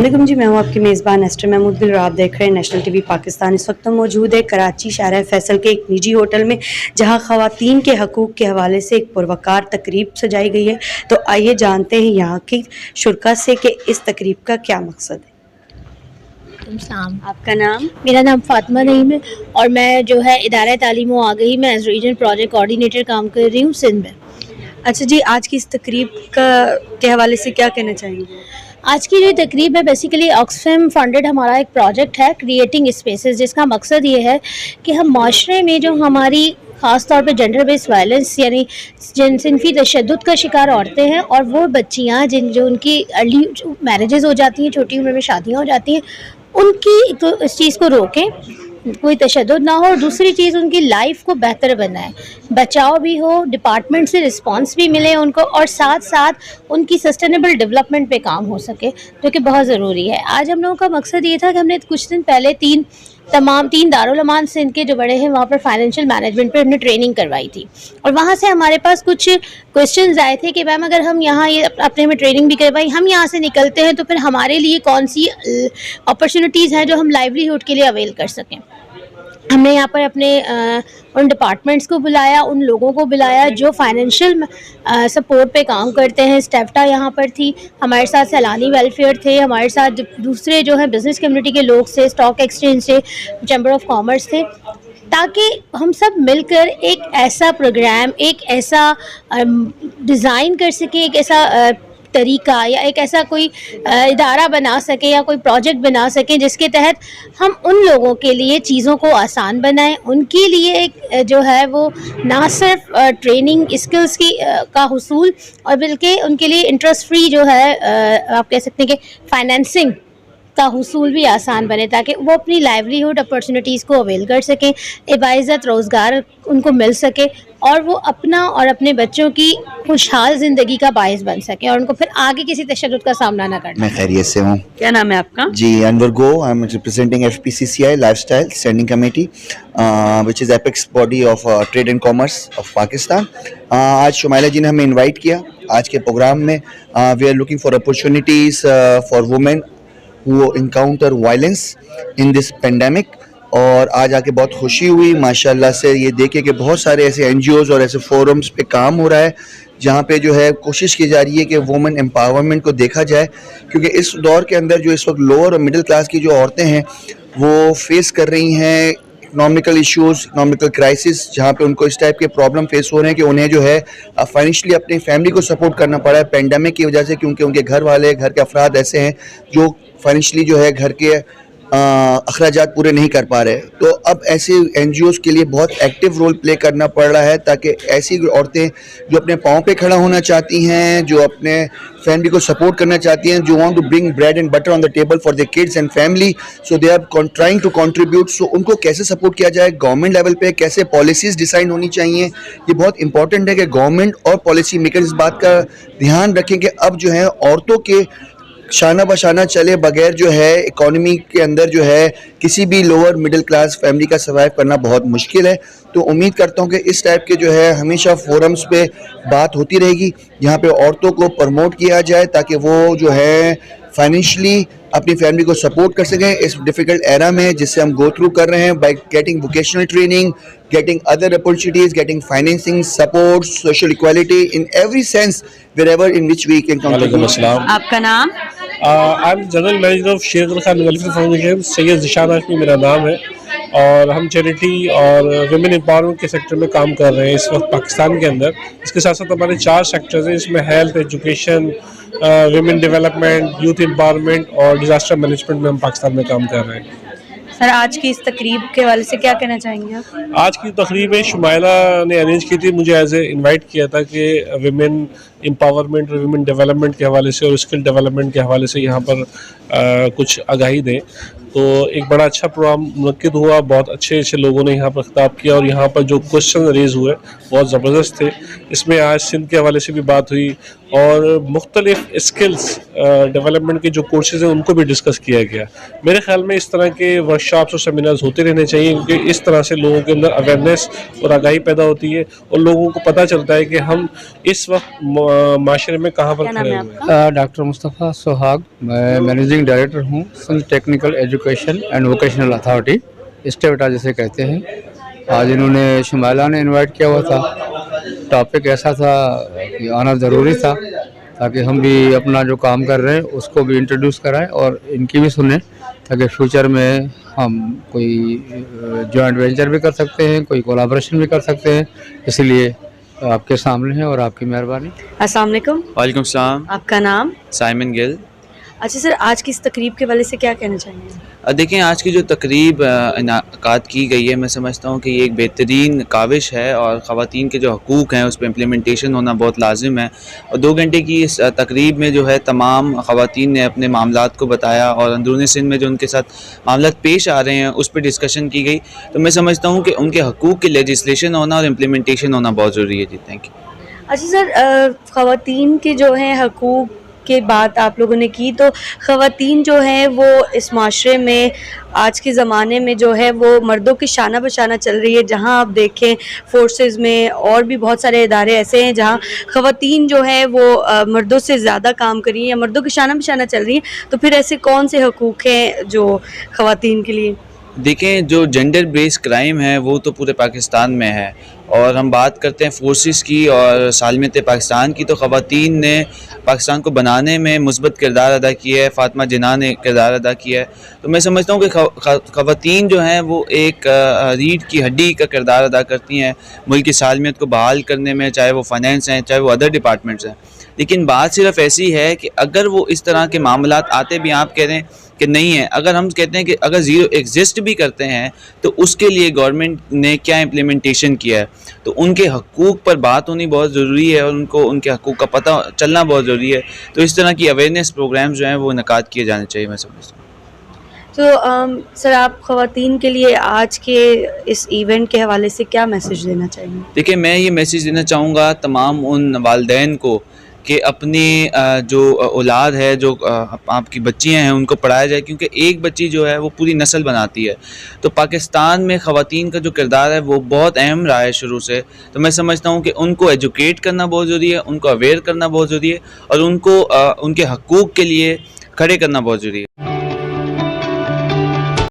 अस्सलामुअलैकुम जी, मैं हूँ आपकी मेज़बान एस्टर महमूद गिल और आप देख रहे हैं नेशनल टीवी पाकिस्तान। इस वक्त हम मौजूद है कराची शाहरा फैसल के एक निजी होटल में, जहाँ ख़वातीन के हकूक़ के हवाले से एक पुरवकार तकरीब सजाई गई है। तो आइए जानते हैं यहाँ की शुरका से कि इस तकरीब का क्या मकसद है। आपका नाम? मेरा नाम फातिमा नईम है और मैं जो है इदारा तालीम व आगही में एज रीजनल प्रोजेक्ट कोऑर्डिनेटर काम कर रही हूँ सिंध में। अच्छा जी, आज की इस तकरीब के हवाले से क्या कहना चाहेंगे? आज की जो तकरीब है बेसिकली ऑक्सफैम फंडेड हमारा एक प्रोजेक्ट है क्रिएटिंग स्पेसेस, जिसका मकसद ये है कि हम माशरे में जो हमारी ख़ास तौर पे जेंडर बेस्ड वायलेंस यानी जिनसी तशद्दुद का शिकार औरतें हैं और वो बच्चियाँ जो उनकी अर्ली मैरिजेज़ हो जाती हैं, छोटी उम्र में शादियाँ हो जाती हैं, उनकी तो इस चीज़ को रोकें, कोई तशद्दुद ना हो, और दूसरी चीज़ उनकी लाइफ को बेहतर बनाएं, बचाव भी हो, डिपार्टमेंट से रिस्पांस भी मिले उनको, और साथ साथ उनकी सस्टेनेबल डेवलपमेंट पे काम हो सके, जो कि बहुत ज़रूरी है। आज हम लोगों का मकसद ये था कि हमने कुछ दिन पहले तीन दारुल अमान सिंध के जो बड़े हैं वहाँ पर फाइनेंशियल मैनेजमेंट पे हमने ट्रेनिंग करवाई थी, और वहाँ से हमारे पास कुछ क्वेश्चंस आए थे कि मैम अगर हम यहाँ ये अपने में ट्रेनिंग भी करवाई, हम यहाँ से निकलते हैं तो फिर हमारे लिए कौन सी अपॉर्चुनिटीज़ हैं जो हम लाइवलीहुड के लिए अवेल कर सकें। हमने यहाँ पर अपने उन डिपार्टमेंट्स को बुलाया, उन लोगों को बुलाया जो फाइनेंशियल सपोर्ट पे काम करते हैं। स्टेफ्टा यहाँ पर थी, हमारे साथ सैलानी वेलफेयर थे, हमारे साथ दूसरे जो है बिज़नेस कम्युनिटी के लोग से, स्टॉक एक्सचेंज से, चैम्बर ऑफ कॉमर्स थे, ताकि हम सब मिलकर एक ऐसा प्रोग्राम, एक ऐसा डिज़ाइन कर सकें, एक ऐसा तरीका या एक ऐसा कोई इदारा बना सके या कोई प्रोजेक्ट बना सकें जिसके तहत हम उन लोगों के लिए चीज़ों को आसान बनाएं, उनके लिए एक जो है वो ना सिर्फ ट्रेनिंग स्किल्स की का हुसूल, और बल्कि उनके लिए इंटरेस्ट फ्री जो है आप कह सकते हैं कि फाइनेंसिंग का हुसूल भी आसान बने, ताकि वो अपनी लाइवलीहुड अपॉर्चुनिटीज़ को अवेल कर सकें, इबाइज़त रोज़गार उनको मिल सके, और वो अपना और अपने बच्चों की खुशहाल ज़िंदगी का बाइस बन सके और उनको फिर आगे किसी तशद्दुद का सामना ना करना। मैं खैरियत से हूँ। क्या नाम है आपका? जी, अनवर गो। I am representing FPCCI lifestyle standing committee which is apex body of trade and commerce of Pakistan. आज शुमाइला जी ने हमें इन्वाइट किया आज के प्रोग्राम में। We are looking for opportunities for women who encounter violence in this pandemic, और आज आके बहुत खुशी हुई माशाल्लाह से ये देखे कि बहुत सारे ऐसे NGOs और ऐसे फोरम्स पे काम हो रहा है जहाँ पे जो है कोशिश की जा रही है कि वुमेन एम्पावरमेंट को देखा जाए, क्योंकि इस दौर के अंदर जो इस वक्त लोअर और मिडिल क्लास की जो औरतें हैं वो फेस कर रही हैं इकोनॉमिकल इश्यूज़, इकोनॉमिकल क्राइसिस, जहाँ पे उनको इस टाइप के प्रॉब्लम फेस हो रहे हैं कि उन्हें जो है फाइनेंशियली अपनी फैमिली को सपोर्ट करना पड़ा है पेंडेमिक की वजह से, क्योंकि उनके घर वाले, घर के अफराद ऐसे हैं जो फाइनेंशियली जो है घर के अखराजात पूरे नहीं कर पा रहे। तो अब ऐसे NGOs के लिए बहुत एक्टिव रोल प्ले करना पड़ रहा है, ताकि ऐसी औरतें जो अपने पाँव पे खड़ा होना चाहती हैं, जो अपने फैमिली को सपोर्ट करना चाहती हैं, जो want to bring bread and butter on the table for their kids and family, so they are trying to contribute. So उनको कैसे सपोर्ट किया जाए, गवर्नमेंट लेवल पे कैसे पॉलिसीज़ डिसाइड होनी चाहिए, ये बहुत इंपॉर्टेंट है कि गवर्नमेंट और पॉलिसी मेकर इस बात का ध्यान रखें कि अब जो है औरतों के शाना बशाना चले बगैर जो है इकोनॉमी के अंदर जो है किसी भी लोअर मिडिल क्लास फैमिली का सर्वाइव करना बहुत मुश्किल है। तो उम्मीद करता हूँ कि इस टाइप के जो है हमेशा फोरम्स पे बात होती रहेगी, यहाँ पे औरतों को प्रमोट किया जाए ताकि वो जो है फाइनेंशियली अपनी फैमिली को सपोर्ट कर सकें इस डिफ़िकल्ट एरा में जिससे हम गो थ्रू कर रहे हैं, by getting vocational training, getting other opportunities, getting financing, support, social equality in every sense, wherever in which we can contribute. आपका नाम? I'm जनरल मैनेजर ऑफ शेर खान वेलफेयर फाउंडेशन, सैयद ज़िशान हाशमी मेरा नाम है, और हम चैरिटी और वुमेन एम्पावरमेंट के सेक्टर में काम कर रहे हैं इस वक्त पाकिस्तान के अंदर। इसके साथ साथ हमारे 4 सेक्टर्स हैं, इसमें health, education, women development, youth empowerment और डिज़ास्टर मैनेजमेंट में हम पाकिस्तान में काम कर रहे हैं। सर, आज की इस तकरीब के हवाले से क्या कहना चाहेंगे आप? आज की तकरीब शुमाइला ने अरेंज की थी, मुझे एज ए इन्वाइट किया था कि वुमेन एम्पावरमेंट और वुमेन डेवलपमेंट के हवाले से और स्किल डेवलपमेंट के हवाले से यहाँ पर कुछ आगाही दें। तो एक बड़ा अच्छा प्रोग्राम मुनक्किद हुआ, बहुत अच्छे अच्छे लोगों ने यहाँ पर खिताब किया, और यहाँ पर जो क्वेश्चन रेज़ हुए बहुत ज़बरदस्त थे। इसमें आज सिंध के हवाले से भी बात हुई और मुख्तलिफ स्किल्स डेवलपमेंट के जो कोर्सेज हैं उनको भी डिस्कस किया गया। मेरे ख्याल में इस तरह के वर्कशॉप्स और सेमिनार्स होते रहने चाहिए, क्योंकि इस तरह से लोगों के अंदर अवेयरनेस और आगाही पैदा होती है और लोगों को पता चलता है कि हम इस वक्त माशरे में कहाँ पर क्या नाम खड़े है हुए हैं? आपका? डॉक्टर मुस्तफ़ा सोहाग, मैं मैनेजिंग डायरेक्टर हूँ Sindh technical education and vocational authority, STEVTA जिसे कहते हैं। आज इन्होंने शुमाइला ने इनवाइट किया हुआ था। टॉपिक ऐसा था कि आना ज़रूरी था ताकि हम भी अपना जो काम कर रहे हैं उसको भी इंट्रोड्यूस कराएं और इनकी भी सुने, ताकि फ्यूचर में हम कोई जॉइंट वेंचर भी कर सकते हैं, कोई कोलाब्रेशन भी कर सकते हैं। इसलिए आपके सामने है और आपकी मेहरबानी। अस्सलाम वालेकुम, वालेकुम सलाम। आपका नाम? साइमन गिल। अच्छा सर, आज की इस तकरीब के वाले से क्या कहना चाहेंगे? देखें, आज की जो तकरीब इनाकात की गई है, मैं समझता हूँ कि ये एक बेहतरीन काविश है और ख़वातीन के जो हकूक़ हैं उस पर इम्प्लीमेंटेशन होना बहुत लाजिम है। और 2 घंटे की इस तकरीब में जो है तमाम ख़वातीन ने अपने मामलात को बताया और अंदरूनी सिंध में जो उनके साथ मामलात पेश आ रहे हैं उस पर डिस्कशन की गई। तो मैं समझता हूँ कि उनके हकूक़ की लेजिस्लेशन होना और इम्प्लीमेंटेशन होना बहुत ज़रूरी है। जी, थैंक यू। अच्छा सर, ख़वातीन के जो हैं हकूक़ के बात आप लोगों ने की, तो ख़वातीन जो हैं वो इस माशरे में आज के ज़माने में जो है वो मर्दों की शाना बशाना चल रही है। जहाँ आप देखें फोर्सेस में और भी बहुत सारे इदारे ऐसे हैं जहाँ ख़वातीन जो है वो मर्दों से ज़्यादा काम कर रही हैं या मर्दों की शाना बशाना चल रही हैं। तो फिर ऐसे कौन से हकूक़ हैं जो ख़वातीन के लिए? देखें, जो जेंडर बेस्ड क्राइम है वो तो पूरे पाकिस्तान में है, और हम बात करते हैं फोर्सेस की और सालमियत पाकिस्तान की, तो ख़वातीन ने पाकिस्तान को बनाने में मुस्बत किरदार अदा किया है। फ़ातिमा जिन्ना ने किरदार अदा किया है। तो मैं समझता हूँ कि ख़वातीन जो हैं वो एक रीढ़ की हड्डी का किरदार अदा करती हैं मुल्क की सालमियत को बहाल करने में, चाहे वो फाइनेंस हैं, चाहे वो अदर डिपार्टमेंट्स हैं। लेकिन बात सिर्फ ऐसी है कि अगर वो इस तरह के मामलात आते भी, आप कह रहे हैं कि नहीं है, अगर हम कहते हैं कि अगर ज़ीरो एग्जिस्ट भी करते हैं तो उसके लिए गवर्नमेंट ने क्या इम्प्लीमेंटेशन किया है, तो उनके हकूक़ पर बात होनी बहुत ज़रूरी है और उनको उनके हकूक़ का पता चलना बहुत ज़रूरी है। तो इस तरह की अवेयरनेस प्रोग्राम्स जो हैं वो इनकाद किए जाने चाहिए, मैं समझता हूँ। तो सर, आप ख़वातीन के लिए आज के इस इवेंट के हवाले से क्या मैसेज देना चाहेंगे? देखिए, मैं ये मैसेज देना चाहूँगा तमाम उन वालिदैन को कि अपनी जो औलाद है, जो आपकी बच्चियाँ हैं, उनको पढ़ाया जाए, क्योंकि एक बच्ची जो है वो पूरी नस्ल बनाती है। तो पाकिस्तान में ख़वातीन का जो किरदार है वो बहुत अहम रहा है शुरू से। तो मैं समझता हूँ कि उनको एजुकेट करना बहुत ज़रूरी है, उनको अवेयर करना बहुत ज़रूरी है और उनको उनके हकूक़ के लिए खड़े करना बहुत ज़रूरी है।